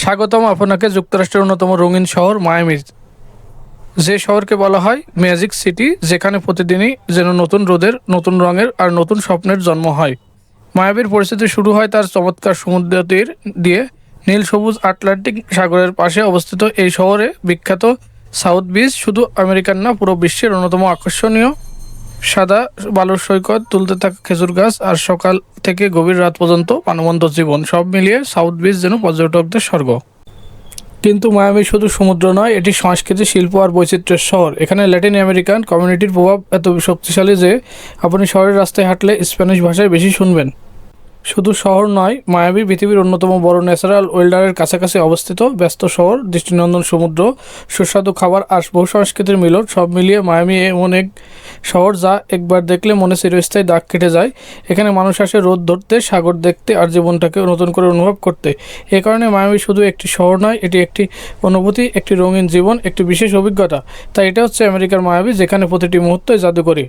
স্বাগতম আপনাকে যুক্তরাষ্ট্রের অন্যতম রঙিন শহর মায়ামি, যে শহরকে বলা হয় ম্যাজিক সিটি, যেখানে প্রতিদিনই যেন নতুন রোদের, নতুন রঙের আর নতুন স্বপ্নের জন্ম হয়। মায়ামির পরিস্থিতি শুরু হয় তার চমৎকার সমুদ্র তীর দিয়ে। নীল সবুজ আটলান্টিক সাগরের পাশে অবস্থিত এই শহরে বিখ্যাত সাউথ বিচ শুধু আমেরিকার না, পুরো বিশ্বের অন্যতম আকর্ষণীয়। সাদা বালুর সৈকত, তুলতে থাকা খেজুর গাছ আর সকাল থেকে গভীর রাত পর্যন্ত প্রাণবন্ত জীবন, সব মিলিয়ে সাউথ বিচ যেন পর্যটকদের স্বর্গ। কিন্তু মায়ামি শুধু সমুদ্র নয়, এটি সংস্কৃতি, শিল্প আর বৈচিত্র্যের শহর। এখানে ল্যাটিন আমেরিকান কমিউনিটির প্রভাব এত শক্তিশালী যে আপনি শহরের রাস্তায় হাঁটলে স্প্যানিশ ভাষায় বেশি শুনবেন। শুধু শহর নয়, মায়ামি পৃথিবীর অন্যতম বড় ন্যাচারাল ওয়েল্ডারের কাছাকাছি অবস্থিত ব্যস্ত শহর, দৃষ্টিনন্দন সমুদ্র, সুস্বাদু খাবার আর বহু সংস্কৃতির মিলন, সব মিলিয়ে মায়ামি এমন এক শহর যা একবার দেখলে মনে চিরস্থায়ী দাগ কেটে যায়। এখানে মানুষ আসে রোদ ধরতে, সাগর দেখতে আর জীবনটাকে নতুন করে অনুভব করতে। এ কারণে মায়ামি শুধু একটি শহর নয়, এটি একটি অনুভূতি, একটি রঙিন জীবন, একটি বিশেষ অভিজ্ঞতা। তাই এটা হচ্ছে আমেরিকার মায়ামি, যেখানে প্রতিটি মুহূর্তই জাদুকরী।